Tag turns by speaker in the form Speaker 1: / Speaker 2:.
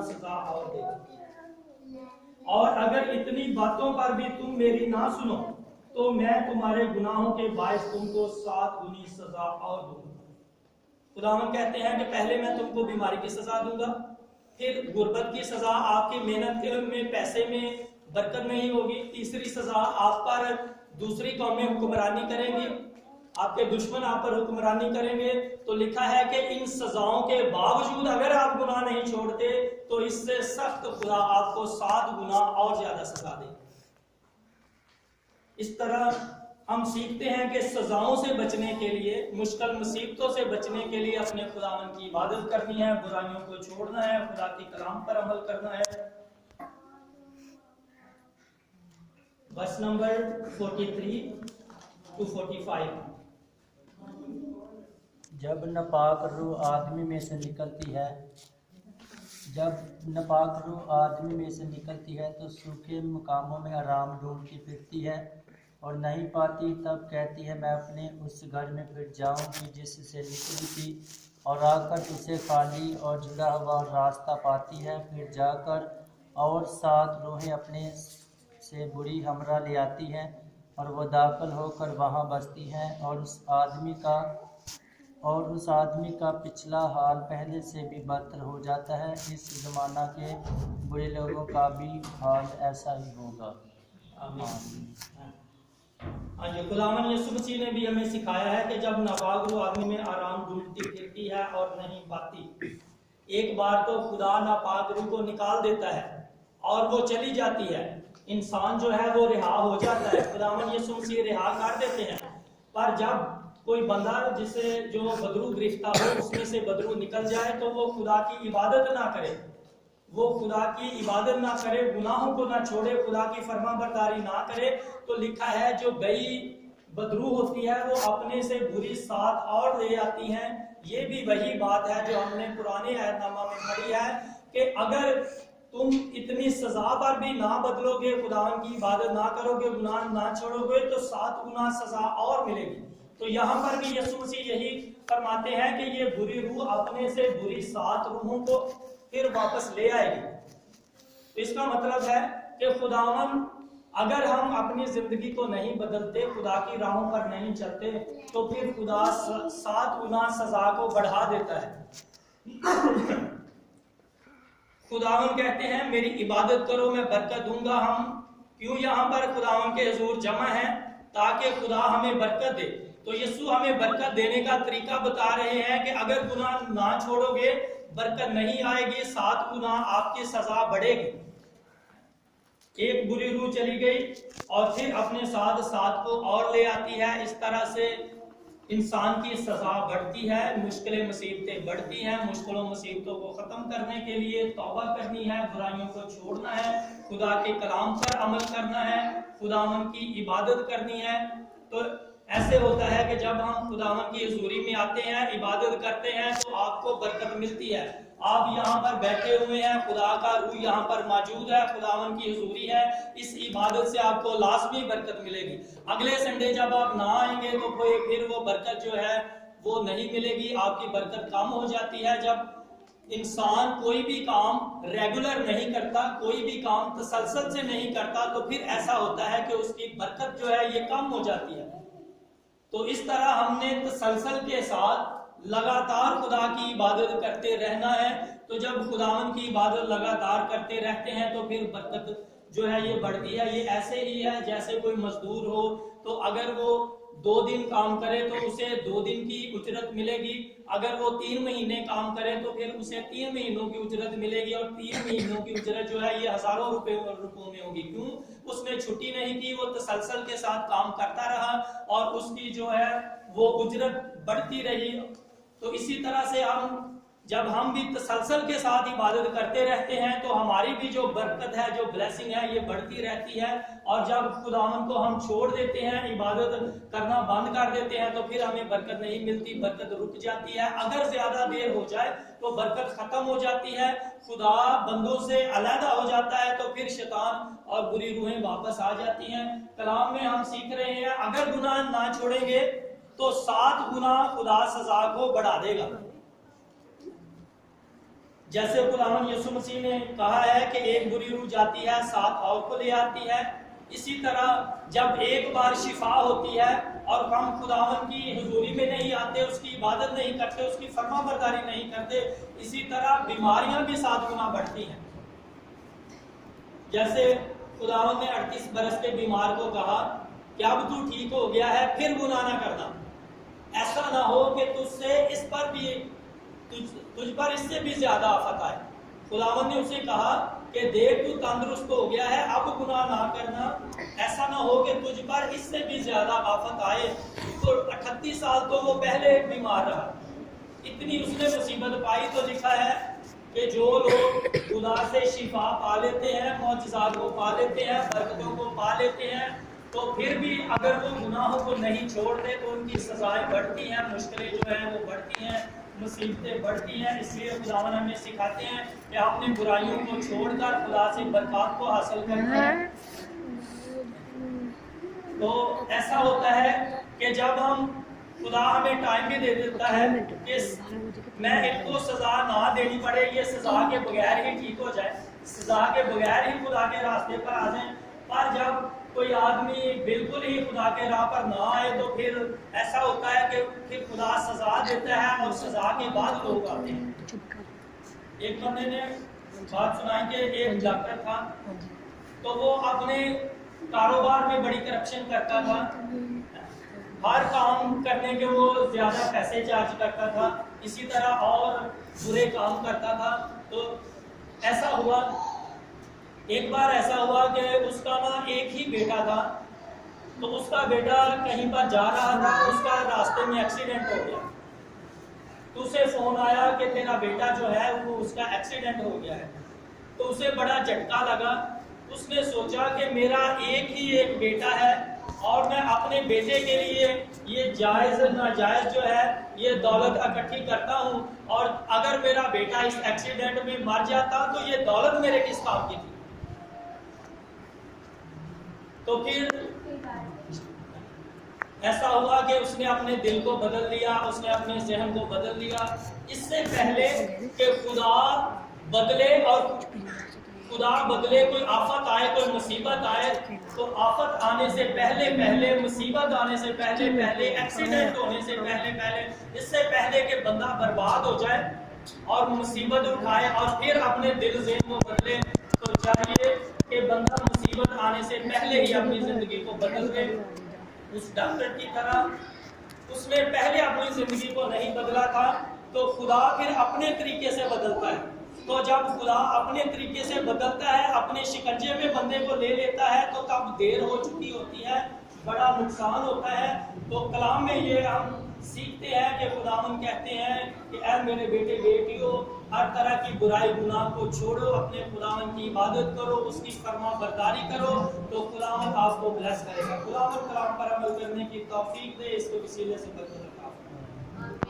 Speaker 1: सजा और दे। और अगर इतनी बातों पर भी तुम मेरी ना सुनो तो मैं तुम्हारे गुनाहों के बायस तुमको 7 गुनी सजा और दूंगा। खुदावंद कहते हैं कि पहले मैं तुमको बीमारी की सजा दूंगा, फिर गुर्बत की सजा, आपकी मेहनत में पैसे में बरकत नहीं होगी, तीसरी सजा आप पर दूसरी कौमें हुक्मरानी करेंगी, आपके दुश्मन आप पर हुक्मरानी करेंगे। तो लिखा है कि इन सजाओं के बावजूद अगर आप गुनाह नहीं छोड़ते तो इससे सख्त खुदा आपको 7 गुना और ज्यादा सजा दे। इस तरह हम सीखते हैं कि सजाओं से बचने के लिए, मुश्किल मुसीबतों से बचने के लिए अपने खुदावंद की इबादत करनी है, बुराइयों को छोड़ना है, खुदा के कलाम पर अमल करना है। Verse number 43 to 45।
Speaker 2: जब नापाक रूह आदमी में से निकलती है, तो सूखे मकामों में आराम ढूंढती फिरती है और नहीं पाती। तब कहती है, मैं अपने उस घर में फिर जाऊंगी जिससे निकली थी, और आकर उसे खाली और जुड़ा हुआ रास्ता पाती है। फिर जाकर और 7 रूहें अपने से बुरी हमरा ले आती हैं और वो दाखिल होकर वहाँ बसती हैं, और उस आदमी का पिछला हाल पहले से भी बदतर हो जाता है। इस ज़माना के बुरे लोगों का भी हाल ऐसा ही होगा।
Speaker 1: खुदावंद यीशु मसीह ने भी हमें सिखाया है कि जब नापाक रूह आदमी में आराम ढूंढती फिरती है और नहीं पाती, एक बार तो खुदा नापाक रूह को निकाल देता है और वो चली जाती है, इंसान जो है वो रिहा हो जाता है, खुदावंद यीशु मसीह रिहा कर देते हैं। पर जब कोई बंदा जिसे जो बदरू गिरफ्ता हो उसमें से बदरू निकल जाए तो वो खुदा की इबादत ना करे, गुनाहों को ना छोड़े, खुदा की फरमाबरदारी ना करे, तो लिखा है जो गई बदरू होती है वो अपने से बुरी 7 और ले आती हैं। ये भी वही बात है जो हमने पुराने अहदनामा में पढ़ी है कि अगर तुम इतनी सजा पर भी ना बदलोगे, खुदावन की इबादत ना करोगे, गुनाह ना छोड़ोगे, तो 7 गुना सजा और मिलेगी। तो यहाँ पर भी यीशु मसीह यही फरमाते हैं कि ये बुरी रूह अपने से बुरी 7 रूहों को फिर वापस ले आएगी। तो इसका मतलब है कि खुदावन अगर हम अपनी जिंदगी को नहीं बदलते, खुदा की राहों पर नहीं चलते, तो फिर खुदा 7 गुना सजा को बढ़ा देता है। खुदावन कहते हैं मेरी इबादत करो मैं बरकत दूंगा। हम क्यों यहाँ पर खुदावन के हुजूर जमा हैं? ताकि खुदा हमें बरकत दे। तो यीशु हमें बरकत देने का तरीका बता रहे हैं कि अगर गुनाह ना छोड़ोगे बरकत नहीं आएगी, 7 गुना आपकी सजा बढ़ेगी। एक बुरी रूह चली गई और फिर अपने साथ 7 को और ले आती है। इस तरह से इंसान की सजा बढ़ती है, मुश्किलें मुसीबतें बढ़ती हैं। मुश्किलों मुसीबतों को खत्म करने के लिए तौबा करनी है, बुराइयों को छोड़ना है, खुदा के कलाम पर अमल करना है, खुदावन की इबादत करनी है। तो ऐसे होता है कि जब हम खुदावन की हुजूरी में आते हैं, इबादत करते हैं, तो आपको बरकत मिलती है। आप यहाँ पर बैठे हुए हैं, खुदा का रूह यहाँ पर मौजूद है, खुदावन की हुजूरी है, इस इबादत से आपको लाजमी बरकत मिलेगी। अगले संडे जब आप ना आएंगे तो फिर वो बरकत जो है वो नहीं मिलेगी, आपकी बरकत कम हो जाती है। जब इंसान कोई भी काम रेगुलर नहीं करता, कोई भी काम तसलसल से नहीं करता, तो फिर ऐसा होता है कि उसकी बरकत जो है ये कम हो जाती है। तो इस तरह हमने तसलसल के साथ लगातार खुदा की इबादत करते रहना है। तो जब खुदावन की इबादत लगातार करते रहते हैं तो फिर बरकत जो है ये बढ़ती है। ये ऐसे ही है जैसे कोई मजदूर हो, तो अगर वो 2 दिन काम करे तो उसे 2 दिन की उजरत मिलेगी। अगर वो 3 महीने काम करे तो फिर उसे 3 महीनों की उजरत मिलेगी, और 3 महीनों की उजरत जो है ये हजारों रुपयों में होगी। क्यों? उसने छुट्टी नहीं की, वो तसलसल के साथ काम करता रहा और उसकी जो है वो उजरत बढ़ती रही। तो इसी तरह से जब हम भी तसलसल के साथ इबादत करते रहते हैं तो हमारी भी जो बरकत है, जो ब्लेसिंग है, ये बढ़ती रहती है। और जब खुदावन को हम छोड़ देते हैं, इबादत करना बंद कर देते हैं, तो फिर हमें बरकत नहीं मिलती, बरकत रुक जाती है। अगर ज्यादा देर हो जाए तो बरकत खत्म हो जाती है, खुदा बंदों से अलहदा हो जाता है, तो फिर शैतान और बुरी रूहें वापस आ जाती हैं। कलाम में हम सीख रहे हैं अगर गुनाह ना छोड़ेंगे तो 7 गुना खुदा सजा को बढ़ा देगा। جیسے خداوند یسوع مسیح نے کہا ہے کہ ایک بری روح جاتی ہے 7 اور کو لے آتی ہے، اسی طرح جب ایک بار شفا ہوتی ہے اور ہم خداوند کی حضوری میں نہیں آتے، اس کی عبادت نہیں کرتے، اس کی فرما برداری نہیں کرتے، اسی طرح بیماریاں بھی 7 گنا بڑھتی ہیں۔ جیسے خداوند نے 38 برس کے بیمار کو کہا کہ اب تو ٹھیک ہو گیا ہے، پھر گناہ نہ کرنا، ایسا نہ ہو کہ تجھ پر اس سے بھی زیادہ آفت آئے۔ خداوند نے اسے کہا کہ دیکھ تو تندرست ہو گیا ہے، اب گناہ نہ کرنا، ایسا نہ ہو کہ تجھ پر اس سے بھی زیادہ آفت آئے۔ تو 38 سال تو وہ پہلے بیمار رہا، اتنی اس نے مصیبت پائی، تو لکھا ہے کہ جو لوگ خدا سے شفا پا لیتے ہیں، معجزات کو پا لیتے ہیں، برکتوں کو پا لیتے ہیں، تو پھر بھی اگر وہ گناہوں کو نہیں چھوڑتے تو ان کی سزائیں بڑھتی ہیں، مشکلیں جو ہیں وہ بڑھتی ہیں، مصیبتیں بڑھتی ہیں۔ اس لیے خداوند ہمیں سکھاتے ہیں کہ ہم نے برائیوں کو چھوڑ کر خدا سے برکات کو حاصل کرنا ہے۔ تو ایسا ہوتا ہے کہ جب ہم خدا ہمیں ٹائم بھی دے دیتا ہے کہ میں ان کو سزا نہ دینی پڑے، یہ سزا کے بغیر ہی ٹھیک ہو جائے، سزا کے بغیر ہی خدا کے راستے پر آ جائیں، پر جب کوئی آدمی بالکل ہی خدا کے راہ پر نہ آئے تو پھر ایسا ہوتا ہے کہ پھر خدا سزا دیتا ہے اور سزا کے بعد لوگ آتے ہیں۔ ایک بندے نے بات سنائی کہ ایک ڈاکٹر تھا، تو وہ اپنے کاروبار میں بڑی کرپشن کرتا تھا، ہر کام کرنے کے وہ زیادہ پیسے چارج کرتا تھا، اسی طرح اور برے کام کرتا تھا۔ تو ایسا ہوا، ایک بار ایسا ہوا کہ اس کا نا ایک ہی بیٹا تھا، تو اس کا بیٹا کہیں پر جا رہا تھا، اس کا راستے میں ایکسیڈنٹ ہو گیا، تو اسے فون آیا کہ تیرا بیٹا جو ہے وہ اس کا ایکسیڈنٹ ہو گیا ہے۔ تو اسے بڑا جھٹکا لگا، اس نے سوچا کہ میرا ایک ہی ایک بیٹا ہے اور میں اپنے بیٹے کے لیے یہ جائز ناجائز جو ہے یہ دولت اکٹھی کرتا ہوں، اور اگر میرا بیٹا اس ایکسیڈنٹ میں مر جاتا تو یہ دولت میرے کس کام کی تھی۔ تو پھر ایسا ہوا کہ اس نے اپنے دل کو بدل لیا، اس نے اپنے ذہن کو بدل لیا، اس سے پہلے کہ خدا بدلے کوئی آفت آئے، کوئی مصیبت آئے، تو آفت آنے سے پہلے مصیبت آنے سے پہلے ایکسیڈنٹ ہونے سے پہلے اس سے پہلے کہ بندہ برباد ہو جائے اور مصیبت اٹھائے اور پھر اپنے دل ذہن کو بدلے، تو چاہیے کہ بندہ مصیبت آنے سے پہلے ہی اپنی زندگی کو بدل دے۔ اس ڈاکٹر کی طرح اس نے پہلے اپنی زندگی کو نہیں بدلا تھا، تو خدا پھر اپنے طریقے سے بدلتا ہے۔ تو جب خدا اپنے طریقے سے بدلتا ہے، اپنے شکنجے میں بندے کو لے لیتا ہے، تو تب دیر ہو چکی ہوتی ہے، بڑا نقصان ہوتا ہے۔ تو کلام میں یہ ہم سیکھتے ہیں کہ خداوند کہتے ہیں کہ اے میرے بیٹے بیٹیوں، ہر طرح کی برائی گناہ کو چھوڑو، اپنے خداوند کی عبادت کرو، اس کی فرما برداری کرو، تو خداوند آپ کو بلیس کرے گا۔ خداوند کلام پر عمل کرنے کی توفیق دے، اس کو وسیلے سے برکت عطا